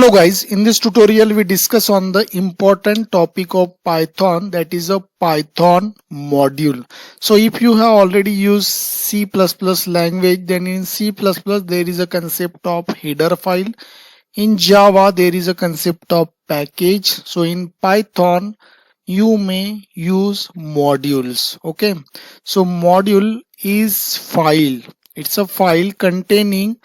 Hello guys, in this tutorial we discuss on the important topic of Python, that is a Python module. So if you have already used C++ language, then in C++ there is a concept of header file. In Java there is a concept of package. So in Python you may use modules. Okay, so module is file. It's a file containing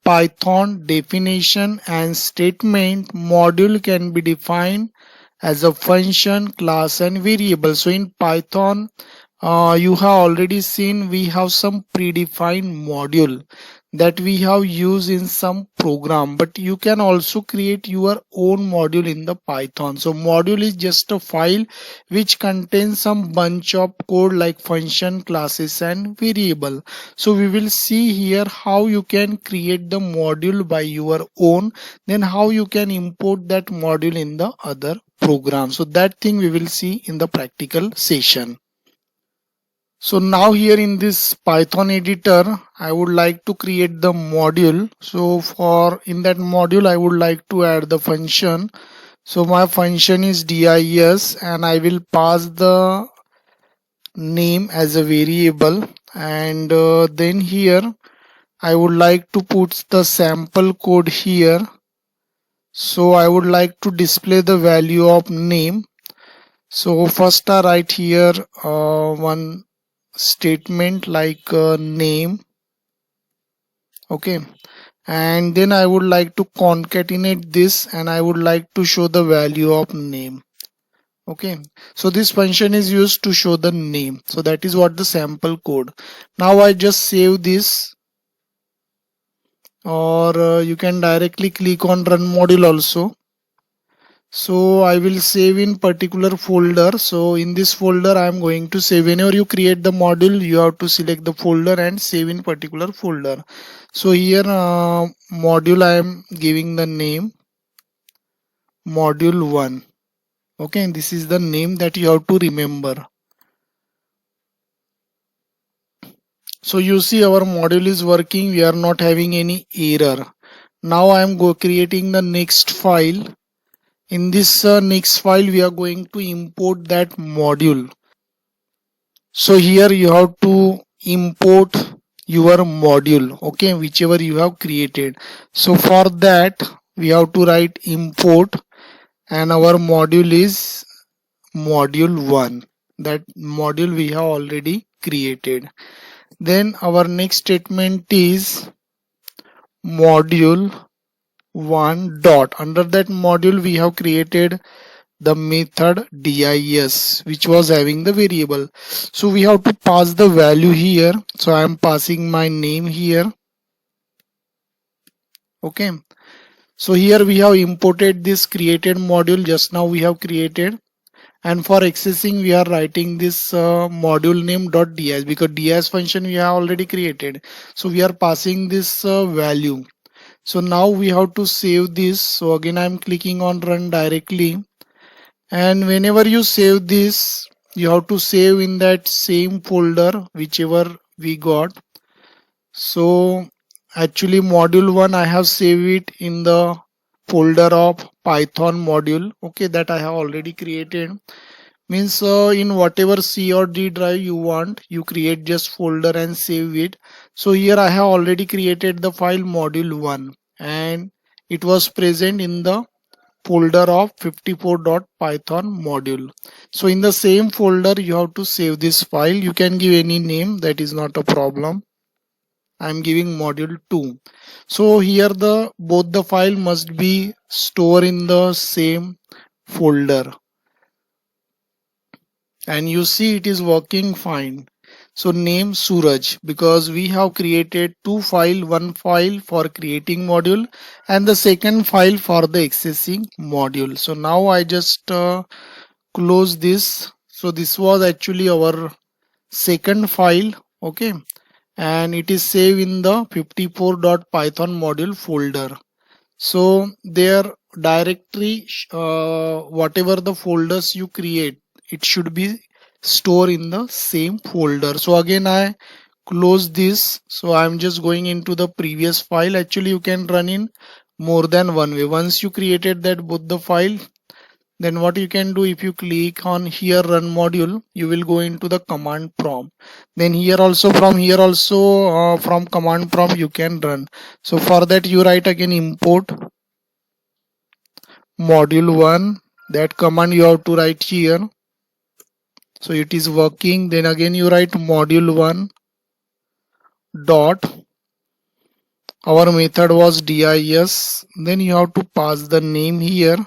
Python definition and statement. Module can be defined as a function, class and variable. So in Python you have already seen we have some predefined module that we have used in some program, but you can also create your own module in the Python. So module is just a file which contains some bunch of code like function, classes and variable. So we will see here how you can create the module by your own, then how you can import that module in the other program. So that thing we will see in the practical session. So now here in this Python editor, I would like to create the module. So in that module, I would like to add the function. So my function is dis and I will pass the name as a variable, and then here I would like to put the sample code here. So I would like to display the value of name. So first I write here one statement like name. Okay, and then I would like to concatenate this and I would like to show the value of name. Okay, so this function is used to show the name. So that is what the sample code. Now I just save this, or you can directly click on run module also. So I will save in particular folder. So in this folder I am going to save. Whenever you create the module, you have to select the folder and save in particular folder. So here module I am giving the name module 1. Okay, and this is the name that you have to remember. So you see our module is working. We are not having any error. Now I am creating the next file. In this next file we are going to import that module. So here you have to import your module, okay, whichever you have created. So for that we have to write import, and our module is module 1. That module we have already created. Then our next statement is module 1 dot. Under that module we have created the method dis, which was having the variable. So we have to pass the value here. So I am passing my name here. Okay, so here we have imported this created module just now we have created, and for accessing we are writing this module name dot dis, because dis function we have already created. So we are passing this value. So now we have to save this. So again I am clicking on run directly, and whenever you save this, you have to save in that same folder whichever we got. So actually module 1 I have saved it in the folder of Python module, okay, that I have already created. Means in whatever C or D drive you want, you create just folder and save it. So here I have already created the file module 1, and it was present in the folder of 54.python module. So in the same folder you have to save this file. You can give any name, that is not a problem. I am giving module 2. So here both the file must be stored in the same folder, and you see it is working fine. So name Suraj, because we have created two files, one file for creating module and the second file for the accessing module. So now I just close this. So this was actually our second file, okay, and it is saved in the 54.python module folder. So their directory, whatever the folders you create, it should be stored in the same folder. So again I close this. So I'm just going into the previous file. Actually you can run in more than one way. Once you created that both the file, then what you can do, if you click on here run module, you will go into the command prompt. Then here also, from command prompt you can run. So for that you write again import module 1. That command you have to write here, so it is working. Then again you write module 1 dot, our method was dis, then you have to pass the name here.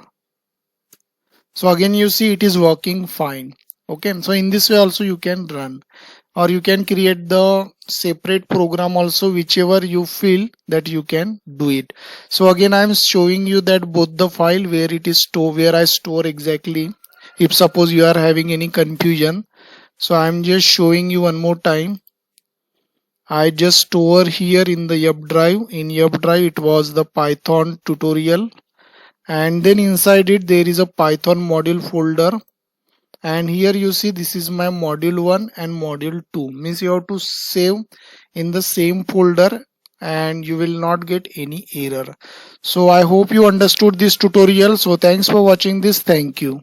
So again you see it is working fine. Okay, so in this way also you can run, or you can create the separate program also, whichever you feel that you can do it. So again I am showing you that both the file where it is store, where I store exactly, if suppose you are having any confusion. So I am just showing you one more time. I just store here in the yup drive. In yup drive it was the Python tutorial, and then inside it there is a Python module folder, and here you see this is my module 1 and module 2, means you have to save in the same folder and you will not get any error. So I hope you understood this tutorial. So thanks for watching this. Thank you.